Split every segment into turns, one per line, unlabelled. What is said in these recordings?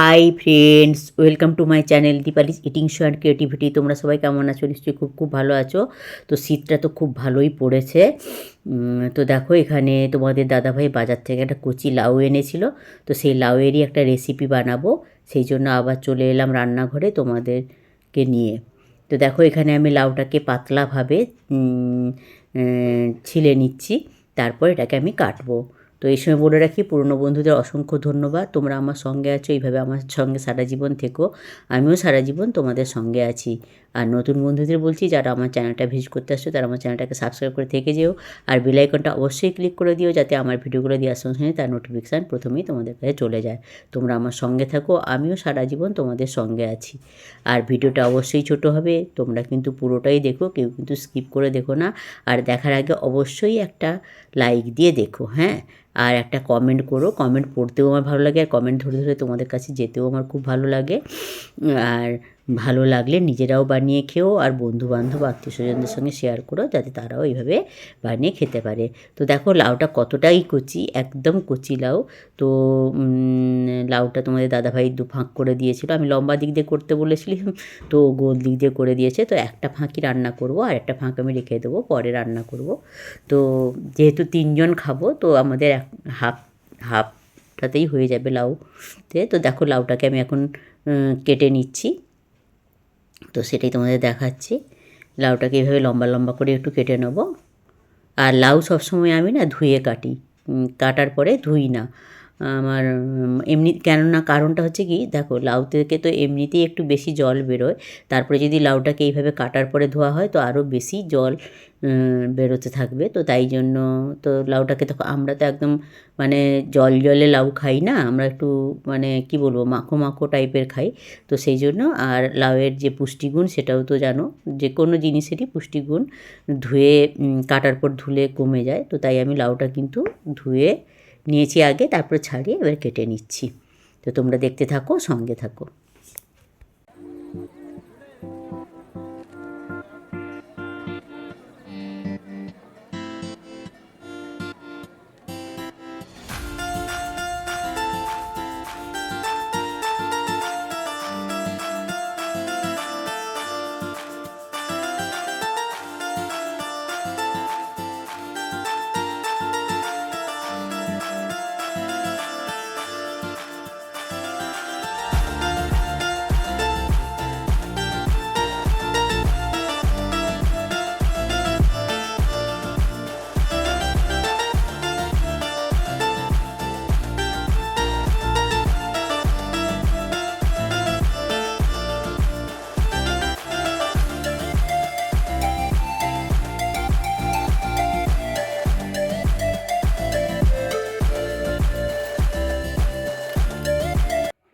Hi friends, welcome to my channel Dipali's eating show and creativity. তোমরা সবাই কেমন আছো? নিশ্চয়ই খুব খুব ভালো আছো। তো শীতটা তো খুব ভালোই পড়েছে। তো দেখো, এখানে তোমাদের দাদাভাই বাজার থেকে একটা কচি লাউ এনেছিল। তো সেই লাউয়েরই একটা রেসিপি বানাবো, সেই জন্য আবার চলে এলাম রান্নাঘরে তোমাদেরকে নিয়ে। তো দেখো, এখানে আমি লাউটাকে পাতলাভাবে ছিলে নিচ্ছি, তারপর এটাকে আমি কাটবো। তো এই সময় বলে রাখি, পুরনো বন্ধুদের অসংখ্য ধন্যবাদ। তোমরা আমার সঙ্গে আছো, এইভাবে আমার সঙ্গে সারা জীবন থেকো। আমিও সারা জীবন তোমাদের সঙ্গে আছি। আর নতুন বন্ধুদের বলছি, যারা আমার চ্যানেলটা ভিজিট করতে আসছো তারা আমার চ্যানেলটাকে সাবস্ক্রাইব করে থেকে যেও। আর বেল আইকনটা অবশ্যই ক্লিক করে দিও, যাতে আমার ভিডিওগুলো দেওয়ার সঙ্গে সঙ্গে তার নোটিফিকেশান প্রথমেই তোমাদের কাছে চলে যায়। তোমরা আমার সঙ্গে থাকো, আমিও সারা জীবন তোমাদের সঙ্গে আছি। আর ভিডিওটা অবশ্যই ছোট হবে, তোমরা কিন্তু পুরোটাই দেখো, কেউ কিন্তু স্কিপ করে দেখো না। আর দেখার আগে অবশ্যই একটা লাইক দিয়ে দেখো, হ্যাঁ। আর একটা কমেন্ট করো, কমেন্ট পড়তেও আমার ভালো লাগে, আর কমেন্ট ধরে ধরে তোমাদের কাছে যেতেও আমার খুব ভালো লাগে। আর ভালো লাগলে নিজেরাও বানিয়ে খেও, আর বন্ধুবান্ধব আত্মীয় স্বজনদের সঙ্গে শেয়ার করো, যাতে তারাও এইভাবে বানিয়ে খেতে পারে। তো দেখো, লাউটা কতটাই কচি, একদম কচি লাউ। তো লাউটা তোমাদের দাদাভাই দু ফাঁক করে দিয়েছিল। আমি লম্বা দিক দিয়ে করতে বলেছিলাম, তো গোল দিক দিয়ে করে দিয়েছে। তো একটা ফাঁকি রান্না করব, আর একটা ফাঁক আমি রেখে দেবো, পরে রান্না করব। তো যেহেতু 3 জন খাবো, তো আমাদের হাফটাতেই হয়ে যাবে লাউতে। তো দেখো, লাউটাকে আমি এখন কেটে নিচ্ছি। তো সেটাই তোমাদের দেখাচ্ছি। লাউটাকে এইভাবে লম্বা লম্বা করে একটু কেটে নেব। আর লাউ সবসময় আমি না ধুয়ে কাটি, কাটার পরে ধুই না। আমার এমনি, কেননা কারণটা হচ্ছে কি, দেখো, লাউ থেকে তো এমনিতেই একটু বেশি জল বেরোয়। তারপরে যদি লাউটাকে এইভাবে কাটার পরে ধোয়া হয়, তো আরও বেশি জল বেরোতে থাকবে। তো তাই জন্য তো লাউটাকে, তো আমরা তো একদম মানে জল জলে লাউ খাই না, আমরা একটু মানে কি বলবো, মাখো মাখো টাইপের খাই। তো সেই জন্য, আর লাউয়ের যে পুষ্টিগুণ সেটাও তো জানো, যে কোনো জিনিসেরই পুষ্টিগুণ ধুয়ে কাটার পর ধুলে কমে যায়। তো তাই আমি লাউটা কিন্তু ধুয়ে নিয়েছি আগে, তারপরে ছাড়িয়ে এবার কেটে নিচ্ছি। তো তোমরা দেখতে থাকো, সঙ্গে থাকো।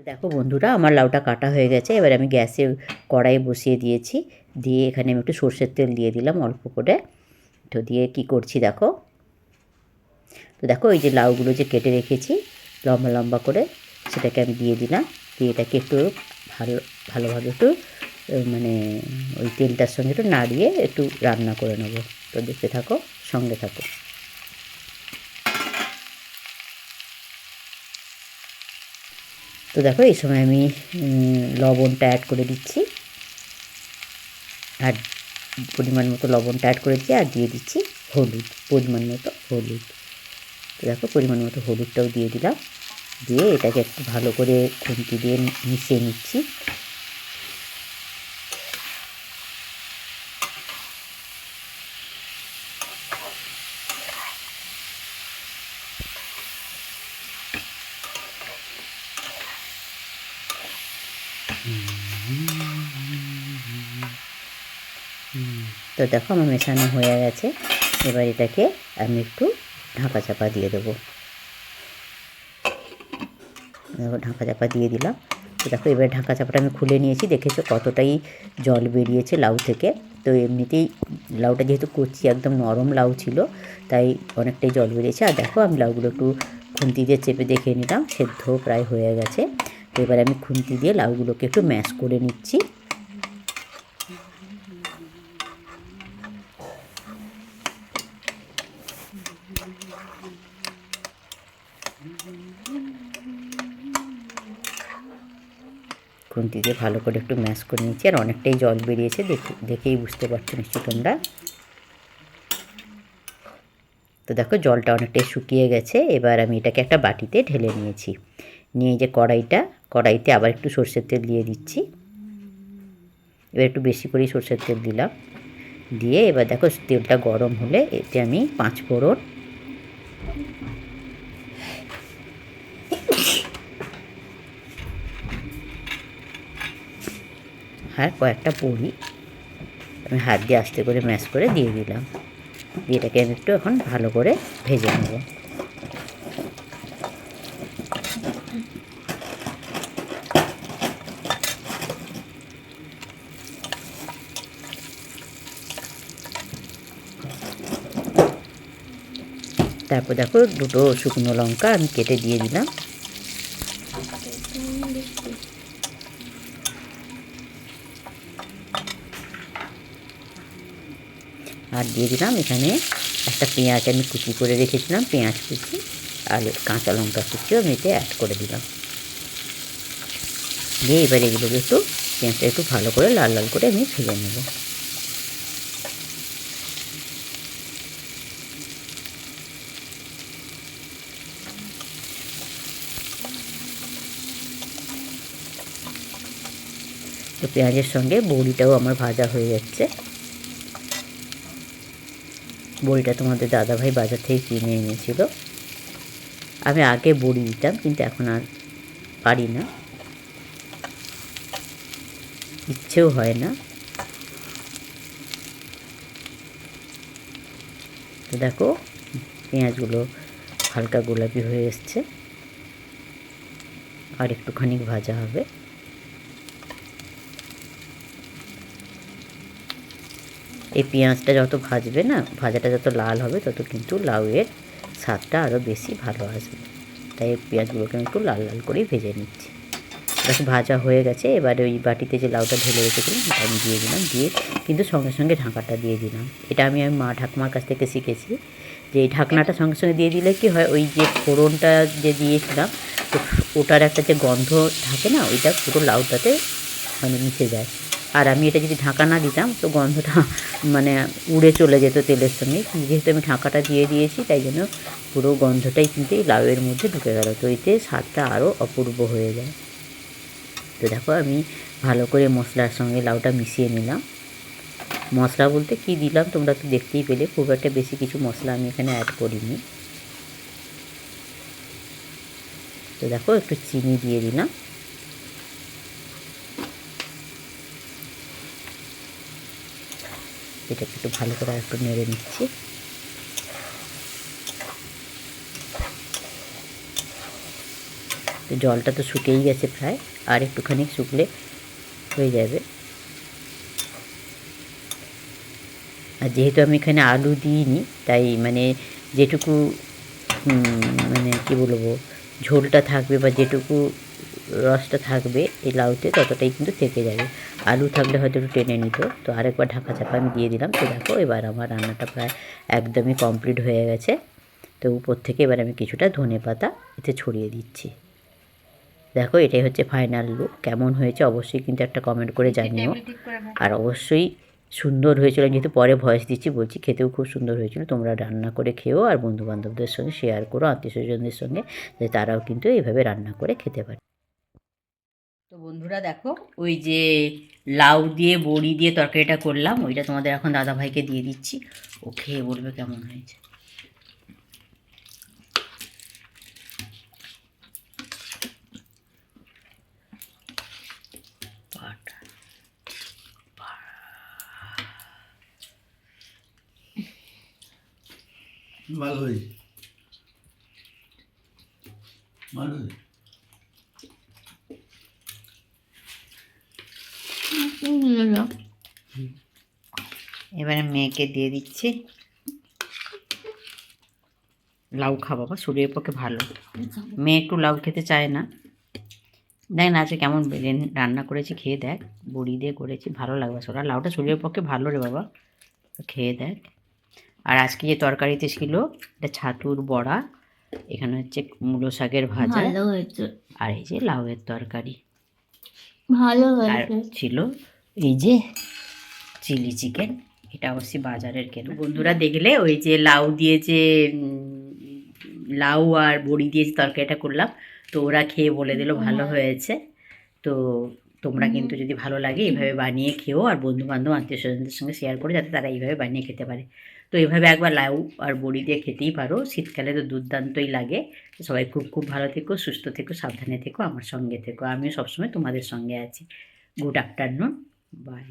দেখো বন্ধুরা, আমার লাউটা কাটা হয়ে গেছে। এবার আমি গ্যাসে কড়াই বসিয়ে দিয়েছি, দিয়ে এখানে আমি একটু সর্ষের তেল দিয়ে দিলাম অল্প করে। তো দিয়ে কি করছি দেখো। তো দেখো, এই যে লাউগুলো যে কেটে রেখেছি লম্বা লম্বা করে, সেটাকে আমি দিয়ে দিলাম। দিয়ে এটাকে একটু ভালোভাবে একটু মানে ওই তেলটার সঙ্গে একটু নাড়িয়ে একটু রান্না করে নেবো। তো দেখতে থাকো, সঙ্গে থাকো। তো দেখো, এই সময় আমি লবণটা অ্যাড করে দিচ্ছি, আর পরিমাণ মতো লবণটা অ্যাড করে দিচ্ছি, আর দিয়ে দিচ্ছি হলুদ, পরিমাণ মতো হলুদ। তো দেখো, পরিমাণ মতো হলুদটাও দিয়ে দিলাম। দিয়ে এটাকে একটু ভালো করে খুন্তি দিয়ে মিশিয়ে নিচ্ছি। তো দেখো, আমার মেশানো হয়ে গেছে। এবার এটাকে আমি একটু ঢাকা চাপা দিয়ে দেবো। দেখো, ঢাকা চাপা দিয়ে দিলাম। তো দেখো, এবার ঢাকা চাপাটা আমি খুলে নিয়েছি। দেখেছো কতটাই জল বেরিয়েছে লাউ থেকে। তো এমনিতেই লাউটা যেহেতু কচি, একদম নরম লাউ ছিল, তাই অনেকটাই জল বেরিয়েছে। আর দেখো, আমি লাউগুলো একটু খুন্তি দিয়ে চেপে দেখে নিলাম, সেদ্ধ প্রায় হয়ে গেছে। তো এবার আমি খুন্তি দিয়ে লাউগুলোকে একটু ম্যাশ করে নিচ্ছি। খুন্তি দিয়ে ভালো করে একটু ম্যাশ করে নিচ্ছি। আর অনেকটাই জল বেরিয়েছে, দেখেই বুঝতে পারছো নিশ্চয়ই তোমরা। তো দেখো জলটা অনেকটাই শুকিয়ে গেছে। এবার আমি এটাকে একটা বাটিতে ঢেলে নিয়েছি। নিয়ে যে কড়াইতে আবার একটু সর্ষের তেল দিয়ে দিচ্ছি। এবার একটু বেশি করেই সর্ষের তেল দিলাম। দিয়ে এবার দেখো তেলটা গরম হলে এতে আমি 5 ফোড়ন, আর কয়েকটা বড়ি আমি হাত দিয়ে আস্তে করে ম্যাশ করে দিয়ে দিলাম। দিয়ে এটাকে আমি একটু এখন ভালো করে ভেজে নেব। তারপর দেখো দুটো শুকনো লঙ্কা আমি কেটে দিয়ে দিলাম। আর দিয়ে দিলাম এখানে একটা পেঁয়াজ আমি কুচি করে রেখেছিলাম, পেঁয়াজ কুচি আর কাঁচা লঙ্কা কুচিও আমি এতে অ্যাড করে দিলাম। দিয়ে এবার এগুলোকে একটু পেঁয়াজটা একটু ভালো করে লাল লাল করে আমি ভেজে নেব। তো পেঁয়াজের সঙ্গে বড়িটাও আমার ভাজা হয়ে যাচ্ছে। বড়িটা তোমাদের দাদাভাই বাজার থেকে কিনে এনেছিল। আমি আগে বড়ি দিতাম, কিন্তু এখন আর পারি না, ইচ্ছেও হয় না। তো দেখো পেঁয়াজগুলো হালকা গোলাপি হয়ে এসছে, আর একটুখানি ভাজা হবে। এই পেঁয়াজটা যত ভাজবে না, ভাজাটা যত লাল হবে, তত কিন্তু লাউয়ের স্বাদটা আরও বেশি ভালো আসবে। তাই পেঁয়াজগুলোকে আমি একটু লাল লাল করেই ভেজে নিচ্ছি। দেখো ভাজা হয়ে গেছে। এবারে ওই বাটিতে যে লাউটা ঢেলে রেখেছিলাম সেটা আমি দিয়ে দিলাম। দিয়ে কিন্তু সঙ্গে সঙ্গে ঢাকাটা দিয়ে দিলাম। এটা আমি মা ঠাকুমার কাছ থেকে শিখেছি, যে এই ঢাকনাটা সঙ্গে সঙ্গে দিয়ে দিলে কি হয়, ওই যে ফোড়নটা যে দিয়েছিলাম তো ওটার একটা যে গন্ধ থাকে না, ওইটা পুরো লাউটাতে মানে মিশে যায়। আর আমি এটা যদি ঢাকা না দিতাম তো গন্ধটা মানে উড়ে চলে যেত তেলের সঙ্গে। যেহেতু আমি ঢাকাটা দিয়ে দিয়েছি, তাই জন্য পুরো গন্ধটাই কিন্তু এই লাউয়ের মধ্যে ঢুকে গেল। তো এতে স্বাদটা আরও অপূর্ব হয়ে যায়। তো দেখো আমি ভালো করে মশলার সঙ্গে লাউটা মিশিয়ে নিলাম। মশলা বলতে কি দিলাম তোমরা তো দেখতেই পেলে, খুব একটা বেশি কিছু মশলা আমি এখানে অ্যাড করিনি। তো দেখো একটু চিনি দিয়ে দিলাম। এটাকে একটু ভালো করে একটু নেড়ে নিচ্ছি। তো জলটা তো শুকিয়েই গেছে প্রায়, আর একটুখানি শুকলে হয়ে যাবে। আর যেহেতু আমি এখানে আলু দিইনি, তাই মানে যেটুকু মানে কী বলবো, ঝোলটা থাকবে বা যেটুকু রসটা থাকবে এই লাউতে, ততটাই কিন্তু থেকে যাবে। আলু থাকলে হয়তো একটু টেনে নিত। তো আরেকবার ঢাকা চাপা আমি দিয়ে দিলাম। তো দেখো এবার আমার রান্নাটা প্রায় একদমই কমপ্লিট হয়ে গেছে। তো উপর থেকে এবার আমি কিছুটা ধনেপাতা এতে ছড়িয়ে দিচ্ছি। দেখো এটাই হচ্ছে ফাইনাল লুক। কেমন হয়েছে অবশ্যই কিন্তু একটা কমেন্ট করে জানিও। আর অবশ্যই সুন্দর হয়েছিল, যেহেতু পরে ভয়েস দিচ্ছি বলছি, খেতেও খুব সুন্দর হয়েছিল। তোমরা রান্না করে খেও, আর বন্ধুবান্ধবদের সঙ্গে শেয়ার করো, আত্মীয় স্বজনদের সঙ্গে, যে তারাও কিন্তু এইভাবে রান্না করে খেতে পারে। তো বন্ধুরা দেখো, ওই যে লাউ দিয়ে বড়ি দিয়ে তরকারিটা করলাম, ওইটা তোমাদের এখন দাদাভাইকে দিয়ে দিচ্ছি। ও খেয়ে বলবে কেমন হয়েছে।
ভালো হয়েছে, ভালো হয়েছে।
এবারে মেয়েকে দিয়ে দিচ্ছি। লাউ খাবো, বা শরীরের পক্ষে ভালো। মেয়ে একটু লাউ খেতে চায় না। দেখ না আজকে কেমন রান্না করেছি, খেয়ে দেখ। বড়ি দিয়ে করেছি, ভালো লাগবে। সোরা লাউটা শরীরের পক্ষে ভালো রে বাবা, খেয়ে দেখ। আর আজকে যে তরকারিতে ছিল, এটা ছাতুর বড়া, এখানে হচ্ছে মূলো শাকের ভাজা, আর এই যে লাউয়ের তরকারি।
ভালো
আর
হয়েছে।
ছিল এই যে চিলি চিকেন, এটা অবশ্যই বাজারের কেনা। বন্ধুরা দেখলে ওই যে লাউ দিয়ে যে লাউ আর বড়ি দিয়ে যে তরকারিটা করলাম, তো ওরা খেয়ে বলে দিল ভালো হয়েছে। তো তোমরা কিন্তু যদি ভালো লাগে এইভাবে বানিয়ে খেও, আর বন্ধু বান্ধব আত্মীয় স্বজনদের সঙ্গে শেয়ার করে যাতে তারা এইভাবে বানিয়ে খেতে পারে। তো এইভাবে একবার লাউ আর বড়ি দিয়ে খেতেই পারো, শীতকালে তো দুর্দান্তই লাগে। তো সবাই খুব খুব ভালো থেকো, সুস্থ থেকো, সাবধানে থেকো, আমার সঙ্গে থেকো, আমিও সবসময় তোমাদের সঙ্গে আছি। Good afternoon, by.